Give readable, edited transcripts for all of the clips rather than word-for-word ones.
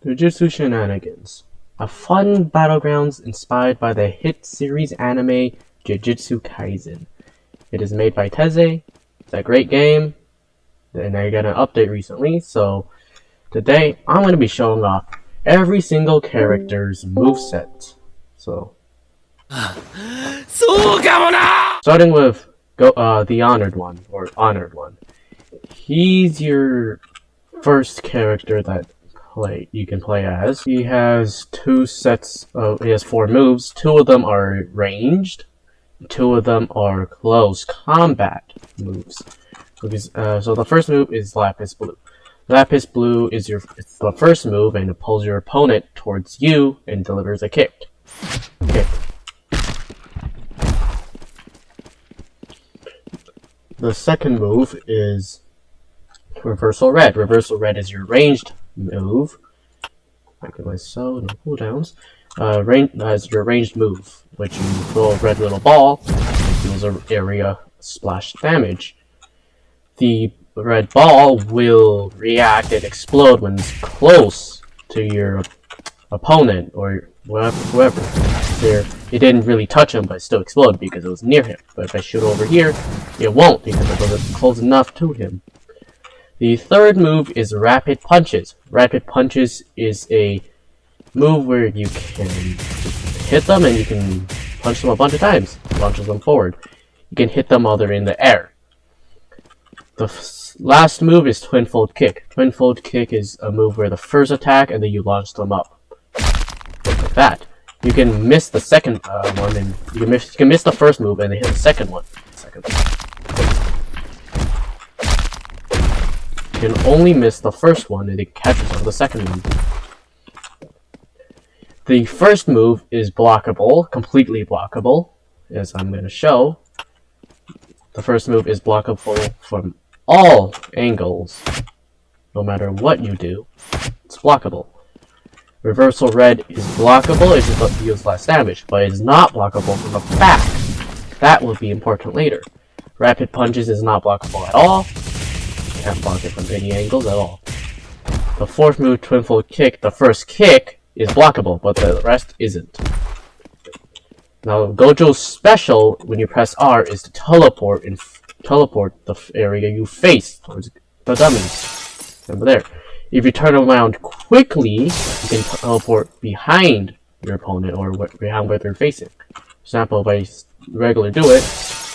Jujutsu Shenanigans, a fun battlegrounds inspired by the hit series anime Jujutsu Kaisen. It is made by Teze. It's a great game, and I got an update recently, so today I'm going to be showing off every single character's moveset. So, starting with the Honored One. He's your first character that you can play as. He has he has 4 moves. 2 of them are ranged, 2 of them are close combat moves. So the first move is Lapis Blue. Lapis Blue is the first move, and it pulls your opponent towards you and delivers a kick. The second move is Reversal Red. Reversal Red is your ranged move. No cooldowns. As your ranged move, which you throw a red little ball and deals an area splash damage. The red ball will react and explode when it's close to your opponent or whoever. It didn't really touch him, but it still exploded because it was near him. But if I shoot over here, it won't because it wasn't close enough to him. The third move is Rapid Punches. Rapid Punches is a move where you can hit them and you can punch them a bunch of times. Launches them forward. You can hit them while they're in the air. The last move is Twinfold Kick. Twinfold Kick is a move where the first attack and then you launch them up. Like that. You can miss the second one, and you can miss the first move and then hit the second one. You can only miss the first one and it catches on the second one. The first move is blockable, completely blockable, as I'm going to show. The first move is blockable from all angles. No matter what you do, it's blockable. Reversal Red is blockable, it just deals less damage, but it is not blockable from the back. That will be important later. Rapid Punches is not blockable at all. Can't block it from any angles at all. The fourth move, Twinfold Kick, the first kick is blockable, but the rest isn't. Now, Gojo's special, when you press R, is to teleport the area you face towards the dummies. Remember there. If you turn around quickly, you can teleport behind your opponent or behind where they're facing. For example, if I regularly do it,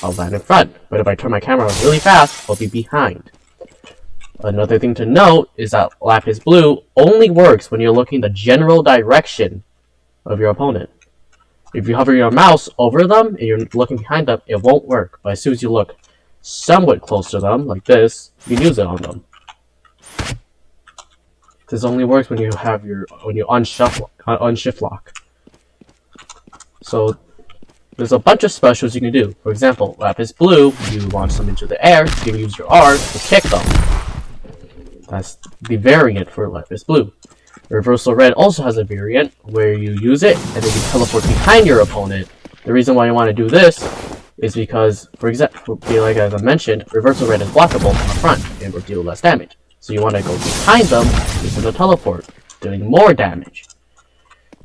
I'll land in front. But if I turn my camera really fast, I'll be behind. Another thing to note is that Lapis Blue only works when you're looking the general direction of your opponent. If you hover your mouse over them and you're looking behind them, it won't work. But as soon as you look somewhat close to them, like this, you can use it on them. This only works when you unshift lock. So there's a bunch of specials you can do. For example, Lapis Blue, you launch them into the air, you can use your R to kick them. That's the variant for Lapis Blue. Reversal Red also has a variant where you use it and then you teleport behind your opponent. The reason why you want to do this is because, for example, like as I mentioned, Reversal Red is blockable from the front and will deal less damage. So you want to go behind them using the teleport, doing more damage.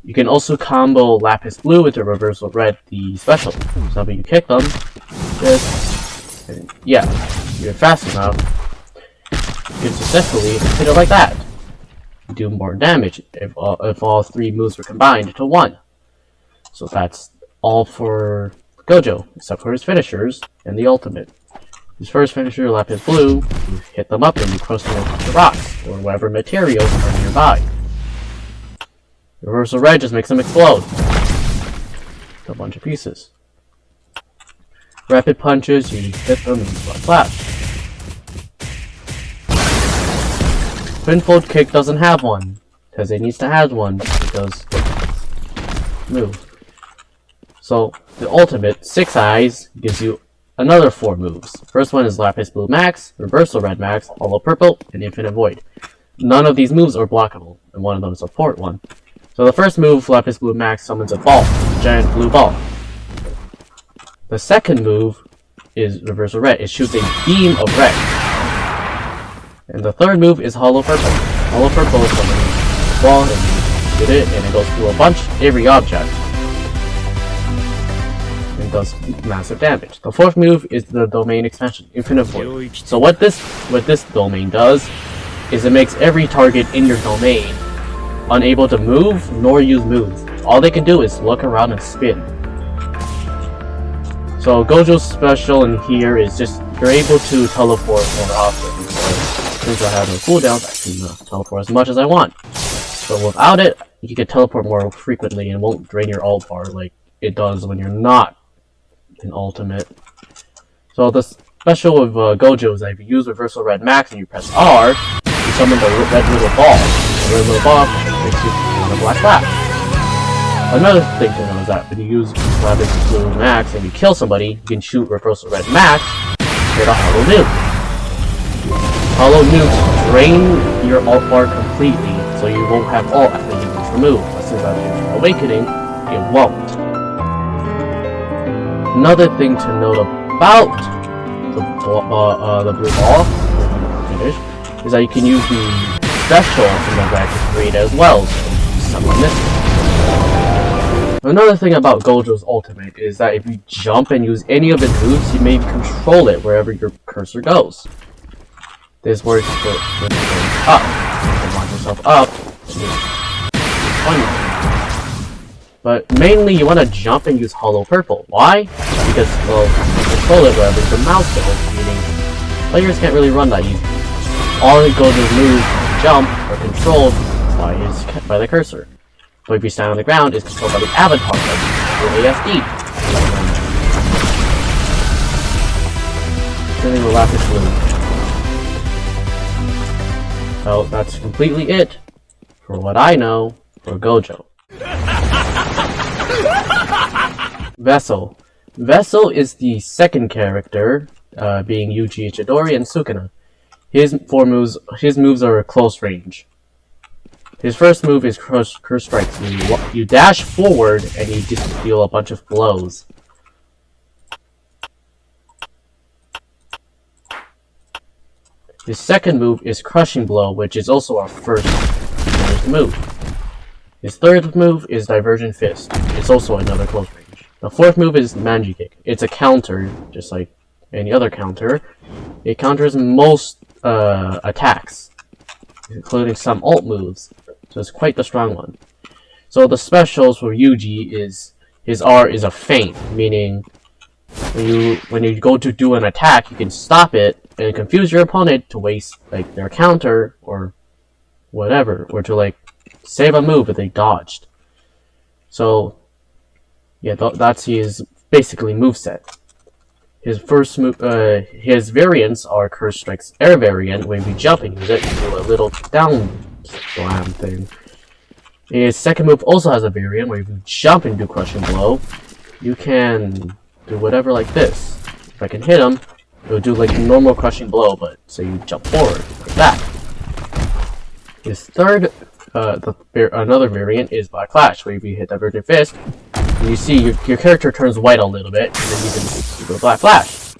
You can also combo Lapis Blue with the Reversal Red, the special. So when you kick them, and yeah, you're fast enough, you can successfully hit it like that. Do more damage if all 3 moves were combined to 1. So that's all for Gojo, except for his finishers and the ultimate. His first finisher, Lapis Blue, you hit them up and you crush them on the rocks, or whatever materials are nearby. Reversal Red just makes them explode. A bunch of pieces. Rapid Punches, you hit them and flash. Twinfold Kick doesn't have one, because it needs to have one, because move. So, the ultimate, 6 Eyes, gives you another 4 moves. First one is Lapis Blue Max, Reversal Red Max, Hollow Purple, and Infinite Void. None of these moves are blockable, and one of them is a support one. So the first move, Lapis Blue Max, summons a ball, a giant blue ball. The second move is Reversal Red. It shoots a beam of red. And the third move is Hollow Purple. Hollow Purple summons ball, and you hit it, and it goes through a bunch, every object. And does massive damage. The fourth move is the domain expansion, Infinite Void. So what this domain does is it makes every target in your domain unable to move nor use moves. All they can do is look around and spin. So Gojo's special in here is just you're able to teleport more often. So since I have no cooldowns, I can teleport as much as I want. But without it, you can teleport more frequently and won't drain your ult bar like it does when you're not in ultimate. So the special with Gojo is that if you use Reversal Red Max and you press R, you summon the red little ball. The red little ball makes you summon a black flash. Another thing to know is that when you use Rabbit Blue Max and you kill somebody, you can shoot Reversal Red Max with a Hollow Nuke. Hollow Nukes drain your ult bar completely, so you won't have ult after you use remove. As soon as after Awakening, it won't. Another thing to note about the blue ball, finish, is that you can use the special from the red to create as well, so summon this. Another thing about Gojo's ultimate is that if you jump and use any of its moves, you may control it wherever your cursor goes. This works when you're going up. You can launch yourself up. It's fun. But mainly you want to jump and use Hollow Purple. Why? Because well, you can control it wherever your mouse goes, meaning players can't really run that easy. All Gojo's moves jump are controlled by the cursor. But if you stand on the ground, it's controlled by the avatar, like your ASD. Then the Lapis Blue. So that's completely it, for what I know, for Gojo. Vessel. Vessel is the second character, being Yuji Ichidori and Sukuna. His moves are close range. His first move is Curse Strikes. You dash forward and you just deal a bunch of blows. His second move is Crushing Blow, which is also our first move. His third move is Divergent Fist. It's also another close range. The fourth move is Manji Kick. It's a counter, just like any other counter. It counters most attacks, including some ult moves. So it's quite the strong one. So the specials for Yuji is his R is a feint, meaning when you go to do an attack, you can stop it and confuse your opponent to waste like their counter or whatever, or to like save a move that they dodged. So yeah, that's his basically moveset. His first move, his variants are Curse Strikes Air variant. When you jump and use it, you do a little down slam thing. His second move also has a variant where if you jump and do Crushing Blow, you can do whatever like this. If I can hit him, it will do like a normal Crushing Blow, but say you jump forward like that. His third, another variant is Black Flash, where if you hit Divergent Fist, you see your character turns white a little bit, and then you can do a Black Flash.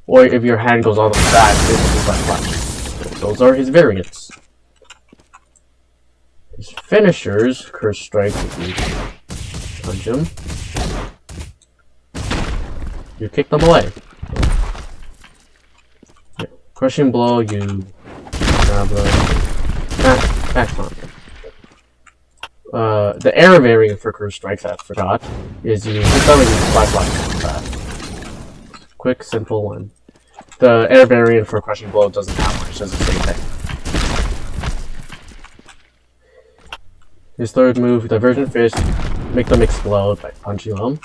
Or if your hand goes all the way back, this is Black Flash. So those are his variants. His finishers, Curse Strike, if you punch him, you kick them away. Yeah. Crushing Blow, you grab the max on. The air variant for Curse Strikes, I forgot, is you hit them and use Black Flash. Quick, simple one. The air variant for Crushing Blow doesn't have much, it does the same thing. His third move, Divergent Fist, make them explode by punching them.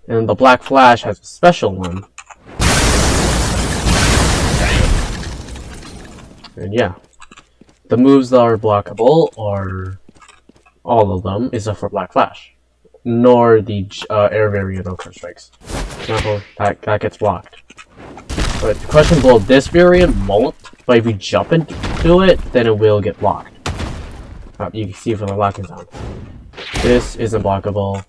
And the Black Flash has a special one. And yeah. The moves that are blockable are all of them, except for Black Flash. Nor the air variant of Curse Strikes. For example, that gets blocked. But Crushing Blow, this variant won't, but if you jump into it, then it will get blocked. You can see from the locking sound. This isn't blockable.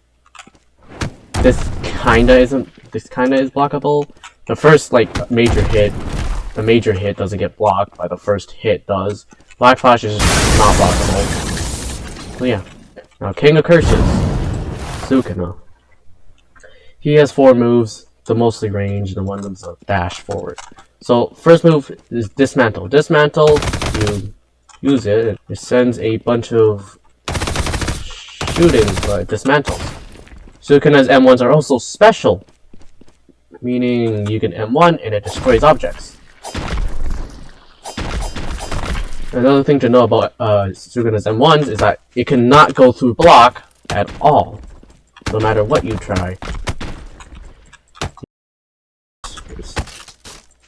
This kinda is blockable. The first like major hit, doesn't get blocked, but the first hit does. Black Flash is not blockable. So yeah. Now King of Curses, Sukuna. He has 4 moves, the mostly ranged, and one of them's a dash forward. So first move is Dismantle. Dismantle, you use it, it sends a bunch of shooting dismantles. Sukuna's M1s are also special, meaning you can M1 and it destroys objects. Another thing to know about Sukuna's M1s is that it cannot go through block at all, no matter what you try.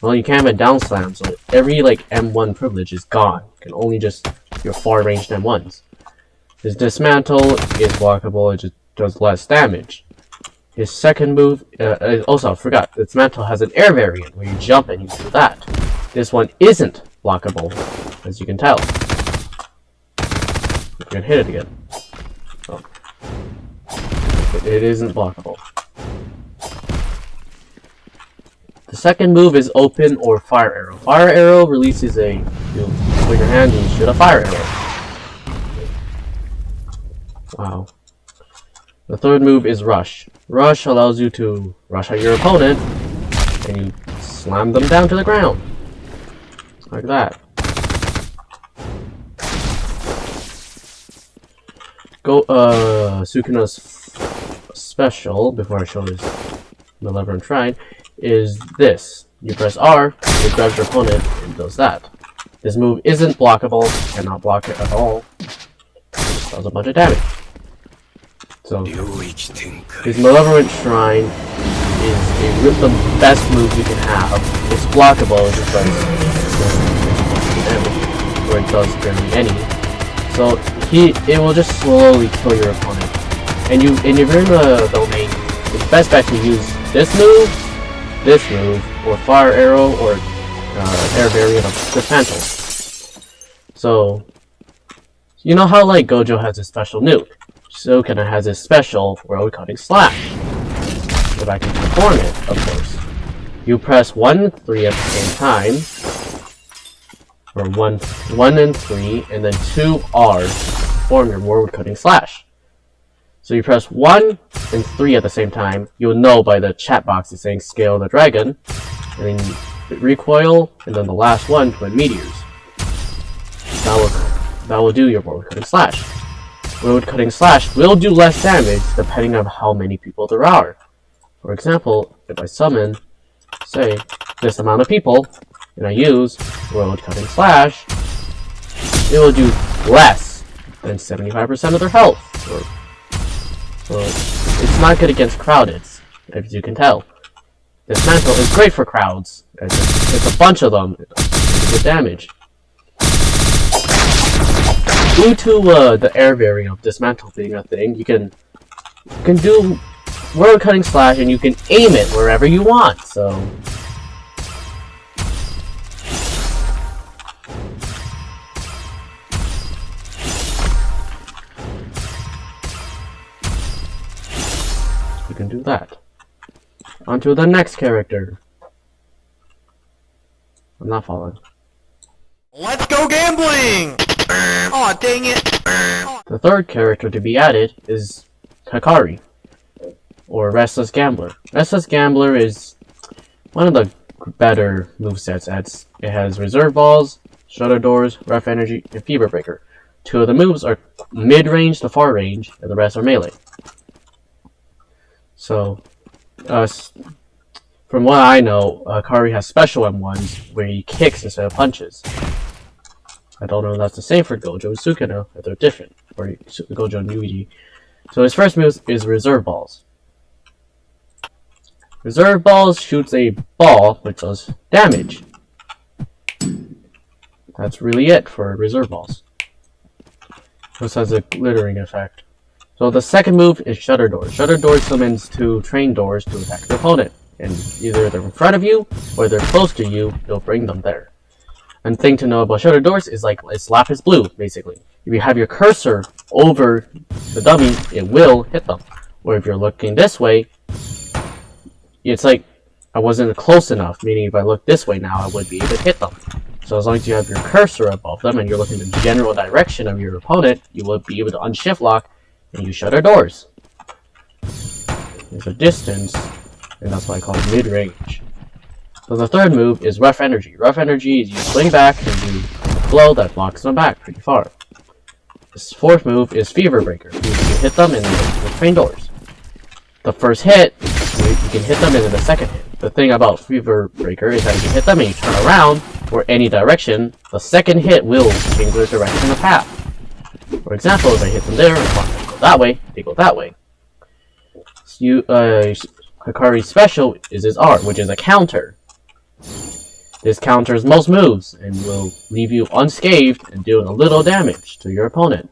Well, you can't have a down slam, so every M1 privilege is gone. You can only just your far ranged M1s. His dismantle is blockable, it just does less damage. His second move, also I forgot, dismantle has an air variant where you jump and you do that. This one isn't blockable, as you can tell. We're gonna hit it again. Oh. It isn't blockable. The second move is Open or Fire Arrow. Fire Arrow releases you put your hand and you shoot a fire arrow. Wow. The third move is Rush. Rush allows you to rush at your opponent and you slam them down to the ground. Like that. Sukuna's special, before I show his Malevolent Shrine, is this. You press R, it grabs your opponent, and does that. This move isn't blockable, cannot block it at all. It does a bunch of damage. So, his Malevolent Shrine is the best move you can have. It's blockable, it's just damage, or it does barely any. So, it will just slowly kill your opponent. And if you're in the domain, it's best bet to use this move, or Fire Arrow, or air variant of Dismantle. So, you know how Gojo has a special nuke? Sukuna has a special Road Cutting Slash. If I can perform it, of course. You press 1 and 3 at the same time, or 1 and 3, and then 2 R's to form your Road Cutting Slash. So you press 1 and 3 at the same time, you'll know by the chat box it's saying Scale the Dragon, and then recoil, and then the last one, Twin Meteors. That will do your Road Cutting Slash. Road Cutting Slash will do less damage depending on how many people there are. For example, if I summon, say, this amount of people, and I use Road Cutting Slash, it will do less than 75% of their health. So it's not good against crowded, as you can tell. Dismantle is great for crowds. It's a bunch of them. It's good damage. Due to the air variant of Dismantle being a thing, you can do Road Cutting Slash and you can aim it wherever you want. So you can do that. On to the next character. I'm not following. Let's go gambling! Aw, dang it! The third character to be added is Hikari, or Restless Gambler. Restless Gambler is one of the better movesets. It has Reserve Balls, Shutter Doors, Rough Energy, and Fever Breaker. 2 of the moves are mid-range to far range, and the rest are melee. So, from what I know, Hikari has special M1s where he kicks instead of punches. I don't know if that's the same for Gojo and Sukuna, if they're different, or Gojo and Yuji. So his first move is Reserve Balls. Reserve Balls shoots a ball which does damage. That's really it for Reserve Balls. This has a glittering effect. So the second move is Shutter Doors. Shutter Doors summons 2 train doors to attack the opponent. And either they're in front of you, or they're close to you, you'll bring them there. And thing to know about Shutter Doors is it's lapis blue, basically. If you have your cursor over the dummy, it will hit them. Or if you're looking this way, it's like I wasn't close enough, meaning if I look this way now, I would be able to hit them. So as long as you have your cursor above them and you're looking in the general direction of your opponent, you will be able to unshift lock and use shutter doors. There's a distance, and that's why I call it mid-range. So the third move is rough energy. Rough energy is you swing back and do a blow that blocks them back pretty far. This fourth move is fever breaker. You can hit them in the train doors. The first hit, you can hit them in the second hit. The thing about fever breaker is that if you hit them and you turn around or any direction, the second hit will change their direction of path. For example, if I hit them there and they go that way, they go that way. So Hikari's special is his R, which is a counter. This counters most moves and will leave you unscathed and doing a little damage to your opponent.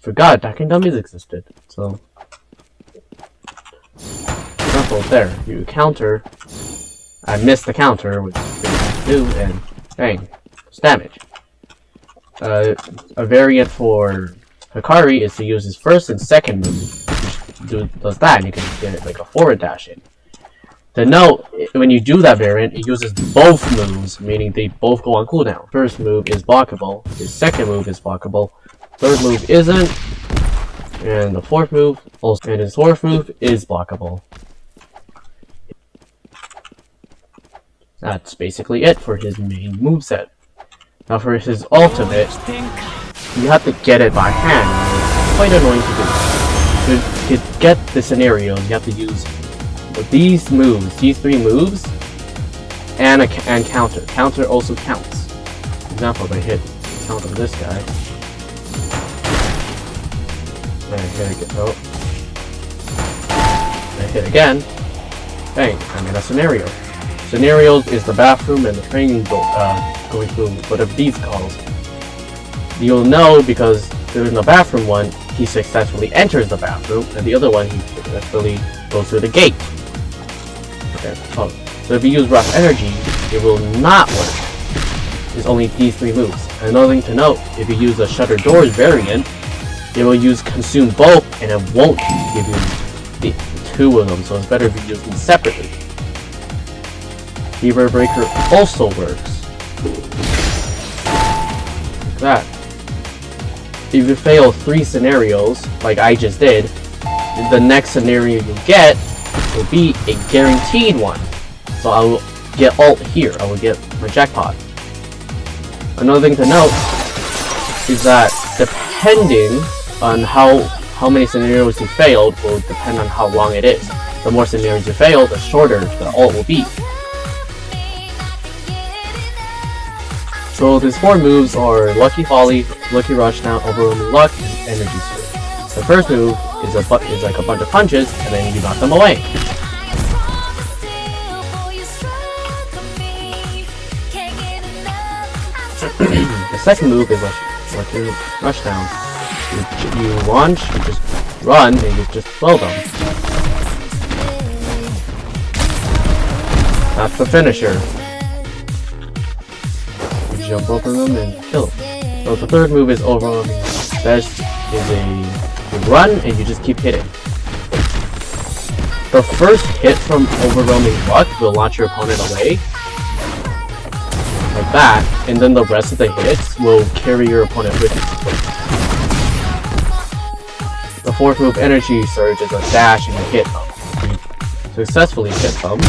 Forgot attacking dummies existed, so example there, you counter. I missed the counter, which is do, and bang, it's damage. A variant for Hikari is to use his first and second move, which does that, and you can get it like a forward dash in. To note, when you do that variant, it uses both moves, meaning they both go on cooldown. First move is blockable, his second move is blockable, third move isn't, and the fourth move also, and his fourth move is blockable. That's basically it for his main moveset. Now for his ultimate, you have to get it by hand. It's quite annoying to do. To get the scenario, you have to use these moves, these three moves, and counter. Counter also counts. For example, if I hit count on this guy, and I hit again, I hit again, bang, I'm in a scenario. Scenarios is the bathroom and the training going through whatever these calls. You'll know because during the bathroom one, he successfully enters the bathroom, and the other one, he successfully goes through the gate. Okay. Oh. So if you use rough energy, it will not work. It's only these three moves. And another thing to note, if you use a shutter doors variant, it will use consume both, and it won't give you the two of them, so it's better if you use them separately. Fever breaker also works. Like that. If you fail 3 scenarios, like I just did, the next scenario you get will be a guaranteed one. So I will get ult here. I will get my jackpot. Another thing to note is that depending on how many scenarios you failed will depend on how long it is. The more scenarios you fail, the shorter the ult will be. So these 4 moves are Lucky Volley, Lucky Rushdown, Overwhelming Luck, and Energy Surge. The first move is like a bunch of punches, and then you knock them away. The second move is Lucky Rushdown. You launch, you just run, and you just blow them. That's the finisher. Jump over them and kill them. So the third move is overwhelming. That is you run and you just keep hitting. The first hit from overwhelming luck will launch your opponent away, like that, and then the rest of the hits will carry your opponent with you. The fourth move, energy surge, is a dash and you hit them. You successfully hit them.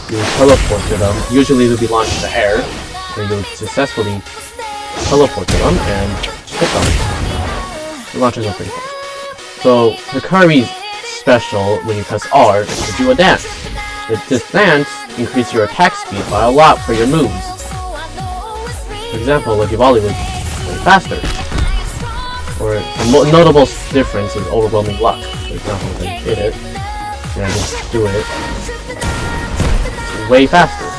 You teleport to them. Usually they'll be launched in the air. And you'll successfully teleport to them and hit them. The launches are pretty fun. So Hikari's special when you press R is to do a dance. This dance increases your attack speed by a lot for your moves. For example, Lucky Volley would be faster. Or a notable difference is Overwhelming Luck. For example, if I hit it and I just do it, it's way faster.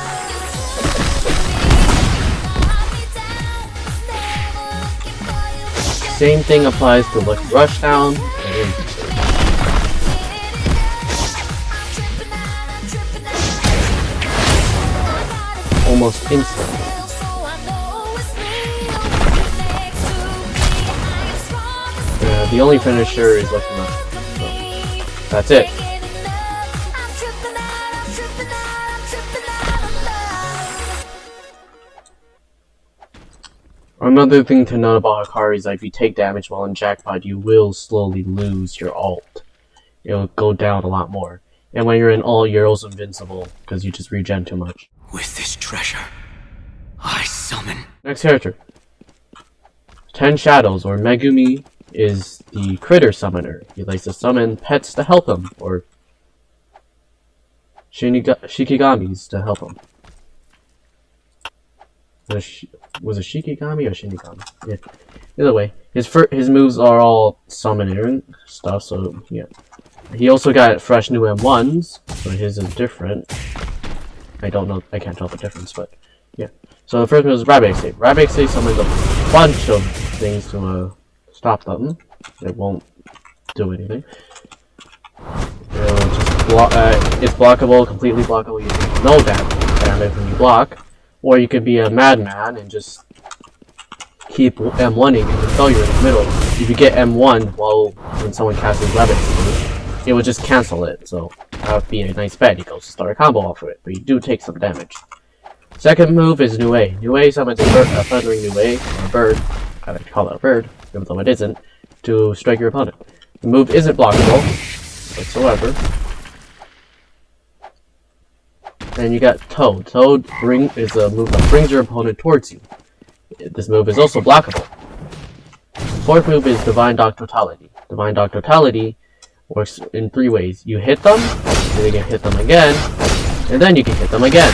Same thing applies to Lucky Rushdown and Energy Surge. Almost instant. The only finisher is Lucky Rushdown. So that's it. Another thing to note about Hikari is that if you take damage while in jackpot, you will slowly lose your ult. It'll go down a lot more. And when you're in ult, you're also invincible, because you just regen too much. With this treasure, I summon. Next character. 10 Shadows, or Megumi, is the critter summoner. He likes to summon pets to help him, or Shikigamis to help him. Was it Shikigami or Shinigami? Yeah. Either way, his moves are all summoning stuff, so yeah. He also got fresh new M1s, so his is different. I don't know, I can't tell the difference, but yeah. So the first move is Rabbit. Rabbit summons a bunch of things to stop them. It won't do anything. It's blockable, completely blockable. You take no damage when you block. Or you could be a madman and just keep M1ing and fail you in the middle. If you get M1 when someone casts his Rabbit, it will just cancel it. So that would be a nice bet. You go start a combo off of it, but you do take some damage. Second move is Nue. Nue summons a thundering Nue, or a bird. I like to call it a bird, even though it isn't, to strike your opponent. The move isn't blockable whatsoever. And you got Toad. Toad is a move that brings your opponent towards you. This move is also blockable. Fourth move is Divine Dog Totality. Divine Dog Totality works in 3 ways. You hit them, then you can hit them again, and then you can hit them again.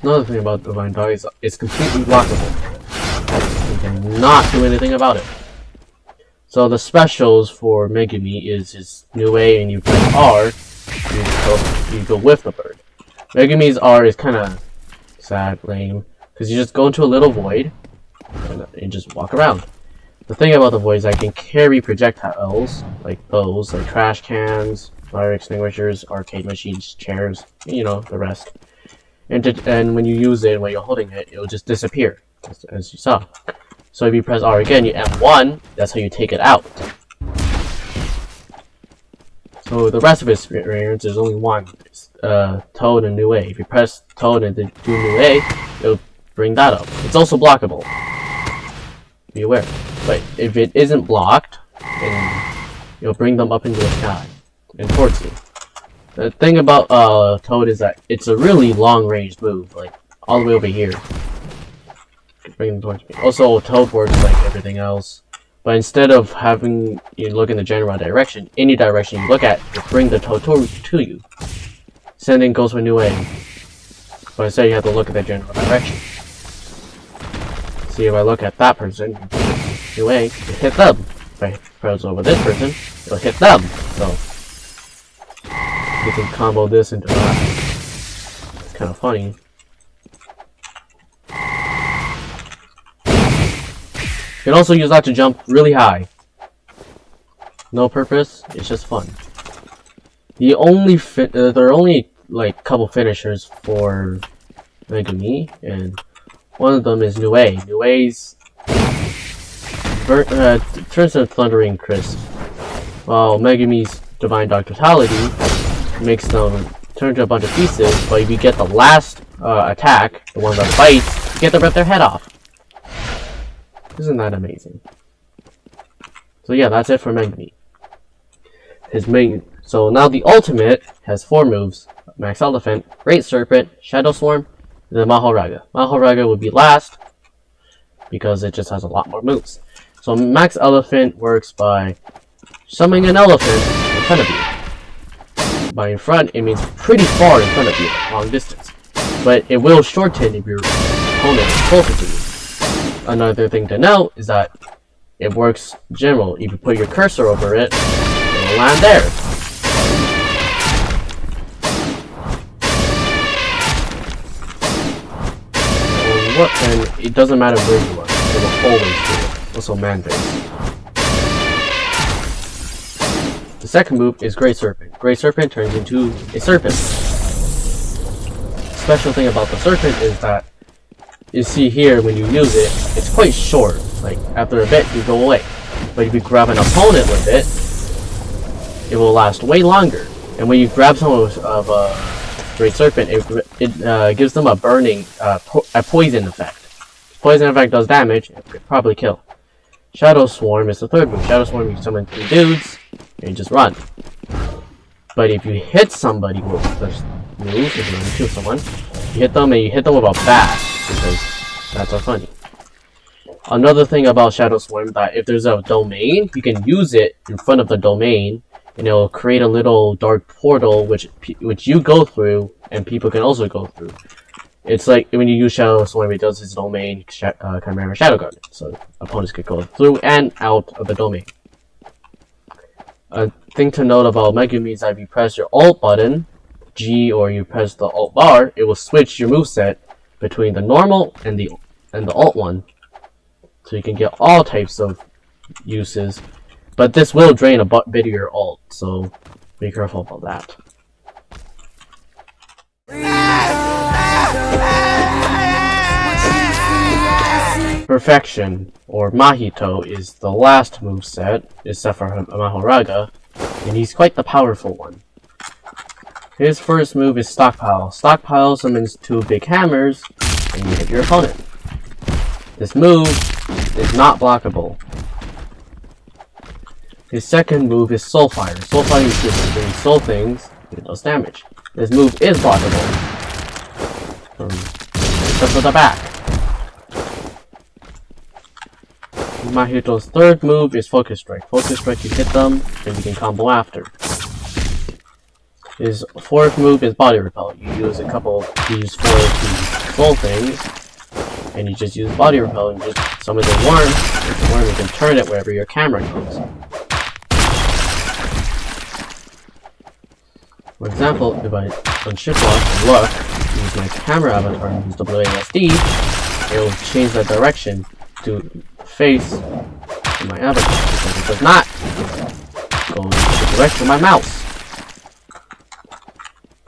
Another thing about Divine Dog is it's completely blockable. You cannot do anything about it. So the specials for Megumi is his Nue, and you press R, you go with the bird. Megumi's R is kind of sad, lame, because you just go into a little void, and you just walk around. The thing about the void is I can carry projectiles, like those, like trash cans, fire extinguishers, arcade machines, chairs, you know, the rest. And when you use it, when you're holding it, it will just disappear, as you saw. So if you press R again, you M1, that's how you take it out. So the rest of his experience, there's only one. It's, Toad and Nue. If you press Toad and then do Nue, it'll bring that up. It's also blockable. Be aware. But if it isn't blocked, then you'll bring them up into the sky and towards you. The thing about Toad is that it's a really long-range move, like all the way over here. Bring them towards me. Also, Toad works like everything else, but instead of having you look in the general direction, any direction you look at will bring the Toad to you. Same thing goes with Nue, but instead you have to look at the general direction. See, if I look at that person, Nue, it hit them. If I press over this person, it'll hit them. So you can combo this into that. It's kind of funny. You can also use that to jump really high. No purpose, it's just fun. There are only like couple finishers for Megumi, and one of them is Nue. Nue's turns into Thundering Crisp, while Megumi's Divine Dog Totality makes them turn into a bunch of pieces, but if you get the last attack, the one that bites, you get to rip their head off. Isn't that amazing? So yeah, that's it for Megumi. So now the ultimate has 4 moves: Max Elephant, Great Serpent, Shadow Swarm, and then Mahoraga. Mahoraga would be last because it just has a lot more moves. So Max Elephant works by summoning an elephant in front of you. By in front, it means pretty far in front of you, long distance. But it will shorten if your opponent is closer to you. Another thing to note is that it works general. If you put your cursor over it, it'll land there. And it doesn't matter where you are, it will always do it. Also man-based. The second move is Great Serpent. Great Serpent turns into a serpent. The special thing about the serpent is that you see here when you use it, it's quite short. Like after a bit, you go away. But if you grab an opponent with it, it will last way longer. And when you grab someone Great Serpent, it gives them a burning, a poison effect. Poison effect does damage, it could probably kill. Shadow Swarm is the third move. Shadow Swarm, you summon 3 dudes, and you just run. But if you hit somebody with this move, if you want to kill someone, you hit them and you hit them with a bat, because that's so funny. Another thing about Shadow Swarm, that if there's a domain, you can use it in front of the domain, and it'll create a little dark portal which you go through, and people can also go through. It's like when you use Shadow Swarm, it does its domain Chimera Shadow Garden, so opponents could go through and out of the domain. A thing to note about Megumi is that if you press your Alt button, G, or you press the Alt bar, it will switch your moveset between the normal and the Alt one. So you can get all types of uses, but this will drain a bit of your Alt, so be careful about that. Perfection, or Mahito, is the last moveset, except for Mahoraga, and he's quite the powerful one. His first move is Stockpile. Stockpile summons 2 big hammers, and you hit your opponent. This move is not blockable. His second move is Soulfire. Soulfire is just doing soul things, it does damage. This move is blockable, except for the back. Mahito's third move is Focus Strike. Focus Strike, you hit them, and you can combo after. His fourth move is Body Repel. You use a couple of these 4 of these soul things, and you just use Body Repel and just summon the worm. With the worm, you can turn it wherever your camera goes. For example, if I on shift lock and look, use my camera avatar and use WASD, it will change the direction to face of my avatar, because it does not go in the direction of my mouse.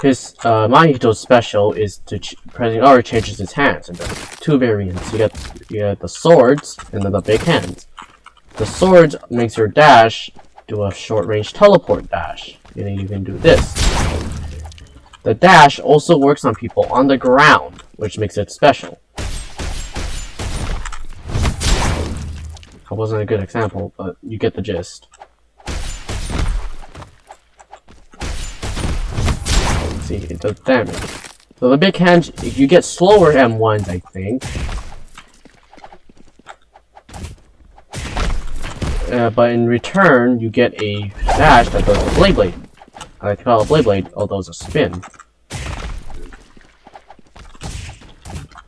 His Mahito's special is to pressing R changes his hands, and there's 2 variants. You get the swords and then the big hands. The swords makes your dash do a short range teleport dash, and then you can do this. The dash also works on people on the ground, which makes it special. That wasn't a good example, but you get the gist. See, it does damage. So the big hand, you get slower M1s, I think. But in return, you get a dash that does a Blade. I call it Blade, although it's a spin.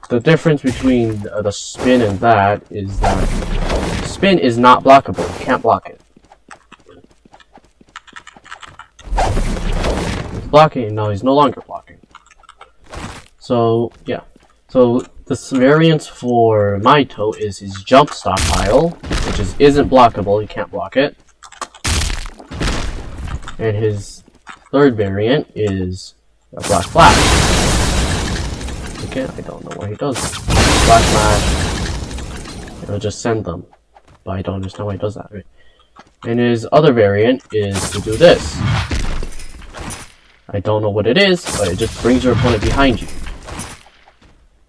The difference between the spin and that is that spin is not blockable. You can't block it. He's blocking, no, he's no longer blocking. So, yeah. So, this variant for Mahito is his Jump Stockpile, which isn't blockable, you can't block it. And his third variant is a Black Flash. Again, I don't know what he does. Black Flash, it'll just send them. But I don't understand why he does that, right? And his other variant is to do this. I don't know what it is, but it just brings your opponent behind you.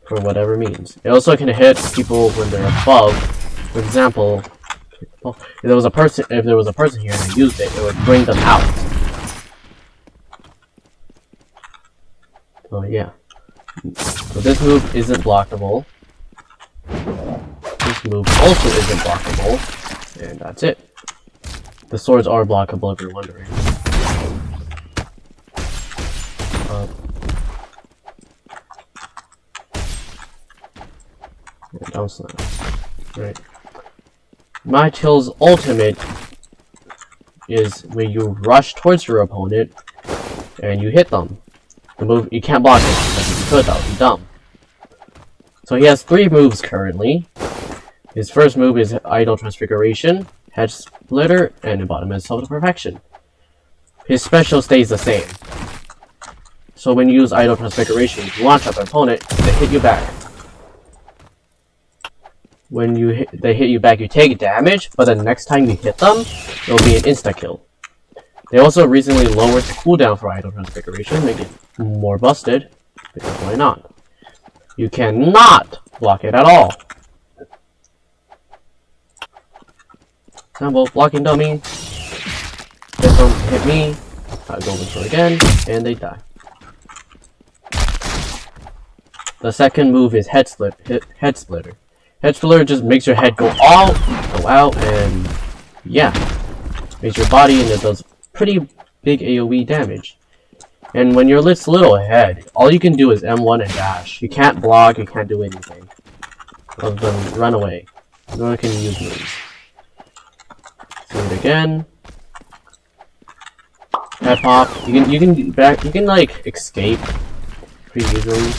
For whatever means. It also can hit people when they're above. For example, if there was a person here and I used it, it would bring them out. So yeah. So this move isn't blockable. This move also isn't blockable. And that's it. The swords are blockable if you're wondering. Down slam. Right. Mahito's ultimate is when you rush towards your opponent and you hit them. The move, you can't block it, because if you could, that would be dumb. So he has 3 moves currently. His first move is Idle Transfiguration, Head Splitter, and Embodiment of Perfection. His special stays the same. So when you use Idle Transfiguration, you launch at the opponent, they hit you back. When they hit you back, you take damage, but the next time you hit them, it'll be an insta-kill. They also recently lowered the cooldown for item transfiguration, making it more busted, because why not? You cannot block it at all. Example, blocking dummy. This one hit me, I go into it again, and they die. The second move is head splitter. Head splitter just makes your head go out, and yeah, makes your body, and it does pretty big AoE damage. And when you're this little head, all you can do is M1 and dash. You can't block, you can't do anything other than run away. Nor can you use moves. Do it again. Head pop. You can like escape pretty easily,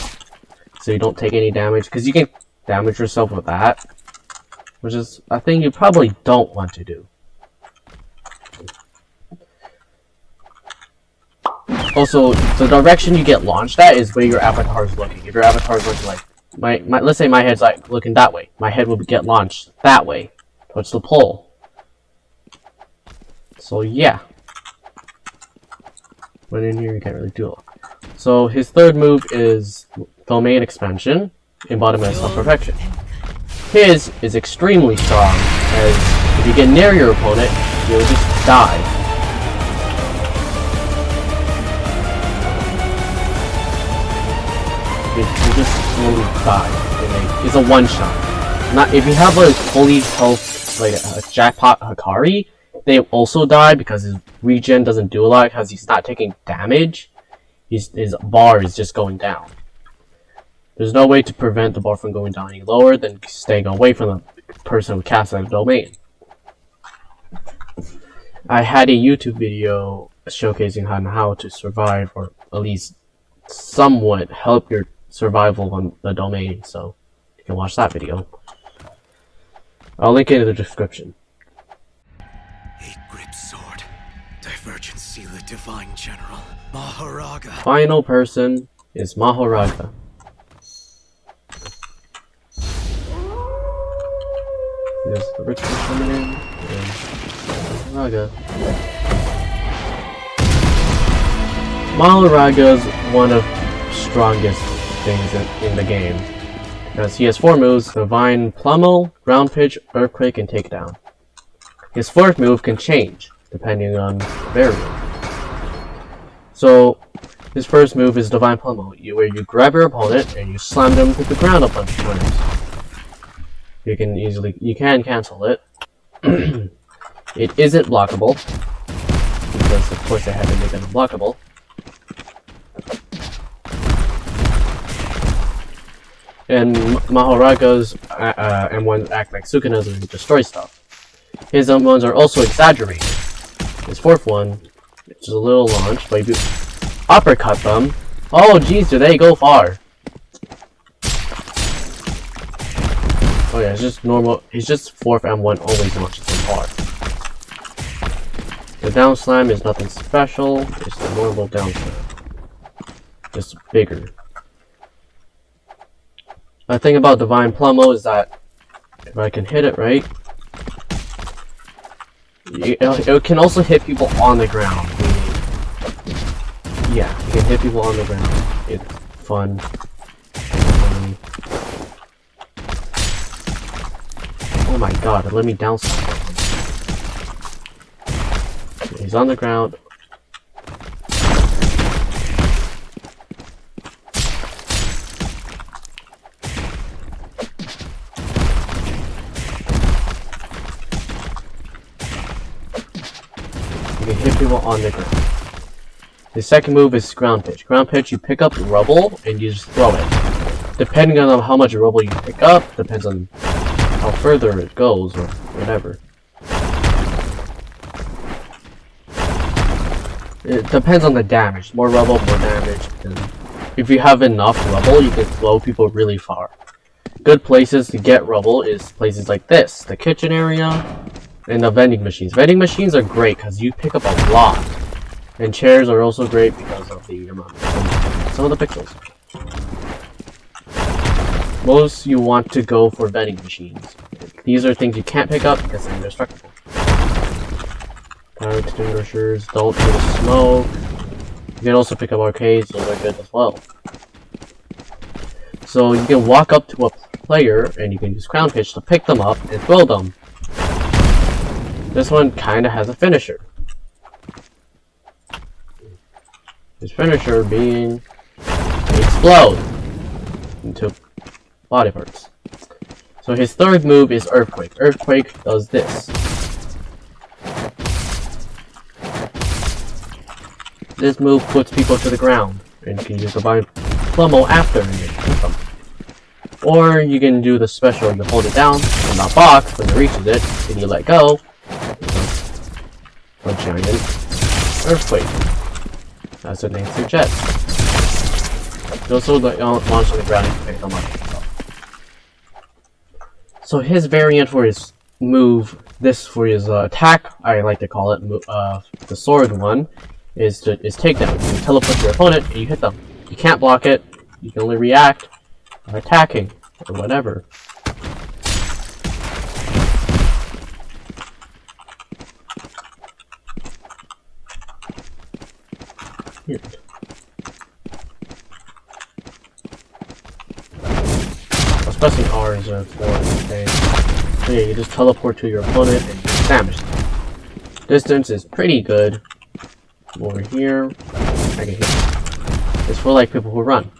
so you don't take any damage, because you can damage yourself with that, which is a thing you probably don't want to do. Also, the direction you get launched at is where your avatar is looking. If your avatar is looking like let's say my head's like looking that way, my head will get launched that way towards the pole. So yeah, but in here you can't really do it. So his third move is domain expansion, embodiment of self-perfection. His is extremely strong, as if you get near your opponent, you'll just die. You just slowly die. It's a one-shot. Not if you have a fully health, like a jackpot Hikari, they also die because his regen doesn't do a lot because he's not taking damage. His bar is just going down. There's no way to prevent the bar from going down any lower than staying away from the person who casts that domain. I had a YouTube video showcasing how to survive, or at least somewhat help your survival on the domain, so you can watch that video. I'll link it in the description. Eight-grip sword. Divergent Sealer Divine General. Maharaga. Final person is Maharaga. There's the ritual coming in, and Maharaga. Maharaga's one of the strongest things in the game, because he has 4 moves: Divine Pummel, Ground Pitch, Earthquake, and Takedown. His 4th move can change depending on the variable. So his first move is Divine Pummel, where you grab your opponent and you slam them to the ground a bunch of times. You can cancel it. It isn't blockable, because of course I had to make it unblockable. And Maharaga's M1s act like Sukuna's and destroy stuff. His M1s are also exaggerated. His 4th one, which is a little launch, but if you uppercut them, oh jeez, do they go far? Oh yeah, it's just normal. He's just 4th M1 always launches them far. The down slam is nothing special. It's the normal down slam, just bigger. The thing about Divine Pummel is that if I can hit it right, it can also hit people on the ground. Yeah, you can hit people on the ground. It's fun. Oh my god, it let me down slam. He's on the ground. You can hit people on the ground. The second move is Ground Pitch. Ground Pitch, you pick up rubble and you just throw it. Depending on how much rubble you pick up, depends on how further it goes or whatever. It depends on the damage. More rubble, more damage. And if you have enough rubble, you can throw people really far. Good places to get rubble is places like this, the kitchen area, and the vending machines. Vending machines are great because you pick up a lot. And chairs are also great because of the amount of some of the pixels. Most you want to go for vending machines. These are things you can't pick up because they're indestructible. Fire extinguishers, don't use smoke. You can also pick up arcades, those are good as well. So you can walk up to a player and you can use Crown Pitch to pick them up and throw them. This one kinda has a finisher. His finisher being explode into body parts. So his third move is Earthquake. Earthquake does this. This move puts people to the ground, and you can use the Divine Plummo after and hit them. Or you can do the special, you hold it down in that box when it reaches it, and you let go. A giant Earthquake, as the name suggests. You also launch on the ground and pick them up. So his variant for his move, for his attack, I like to call it the sword one, is takedown. You teleport your opponent and you hit them. You can't block it. You can only react by attacking or whatever. Here. Pressing R is a forward thing. So yeah, you just teleport to your opponent and you damage them. Distance is pretty good. Over here, I can hit them. It's for like people who run.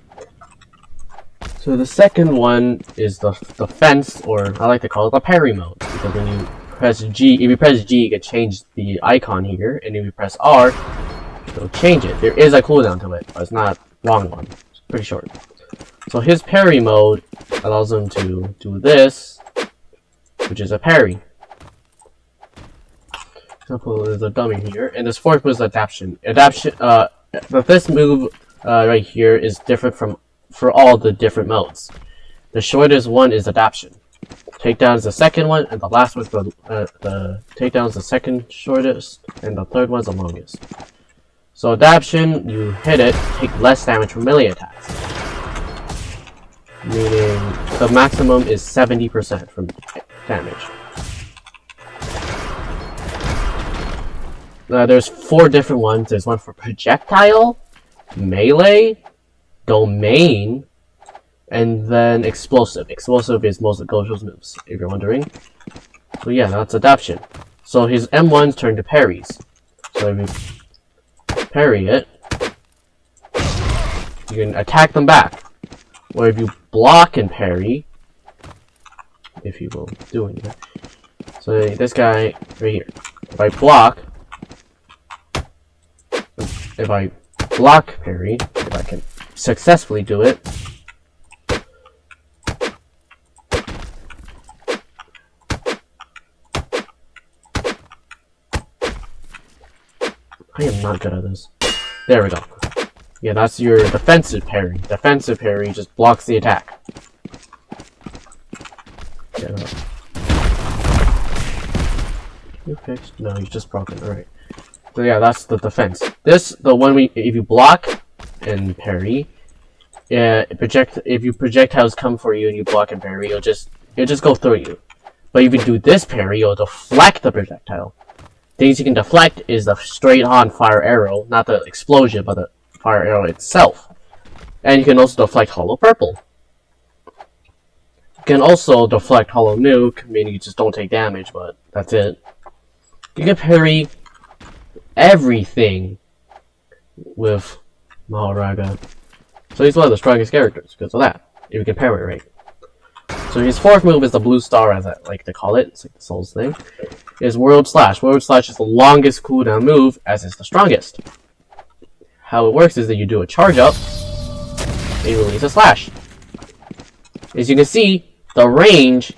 So the second one is the fence, or I like to call it the parry mode. Because when you press G, if you press G, you can change the icon here, and if you press R, it'll change it. There is a cooldown to it, but it's not a long one. It's pretty short. So his parry mode allows him to do this, which is a parry. Example is a dummy here, and this fourth was adaptation. The fifth move right here is different for all the different modes. The shortest one is adaptation. Takedown is the second one, and the last one's the takedown is the second shortest, and the third one's the longest. So adaptation, you hit it, take less damage from melee attacks. Meaning the maximum is 70% from damage. There's 4 different ones. There's one for projectile, melee, domain, and then explosive. Explosive is most of Gojo's moves, if you're wondering. So yeah, that's adaptation. So his M1s turn to parries. So if you parry it, you can attack them back. Or if you block and parry, if you will do anything. So this guy right here. If I block parry, if I can successfully do it, I am not good at this. There we go. Yeah, that's your defensive parry. Defensive parry just blocks the attack. You fixed? No, he's just broken. Alright. So yeah, that's the defense. The one if you block and parry, if you projectiles come for you and you block and parry, it'll just go through you. But if you do this parry, you'll deflect the projectile. Things you can deflect is the straight-on fire arrow, not the explosion, but the fire arrow itself. And you can also deflect hollow purple. You can also deflect hollow nuke, meaning you just don't take damage, but that's it. You can parry everything with Maharaga. So he's one of the strongest characters because of that, if you can parry right. So his fourth move is the blue star, as I like to call it. It's like the Souls thing. Is World Slash. World Slash is the longest cooldown move, as it's the strongest. How it works is that you do a charge up, and you release a slash. As you can see, the range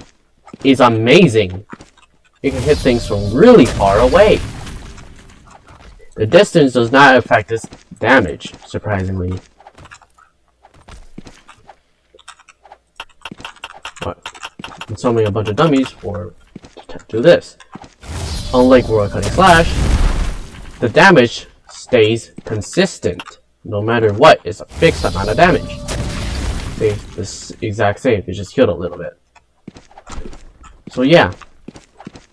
is amazing. You can hit things from really far away. The distance does not affect its damage, surprisingly. I'm summoning a bunch of dummies to do this. Unlike World Cutting Slash, the damage stays consistent. No matter what, it's a fixed amount of damage. Stays the exact same, it's just healed a little bit. So yeah,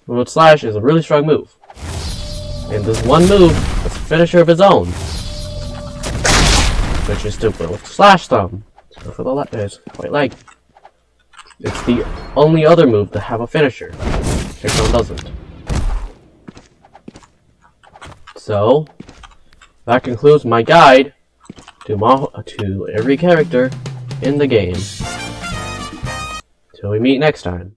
World Slash is a really strong move. And this one move has a finisher of its own, which is to build slash thumb. So for the right leg. It's the only other move to have a finisher. Kickdown doesn't. So that concludes my guide to every character in the game. Till we meet next time.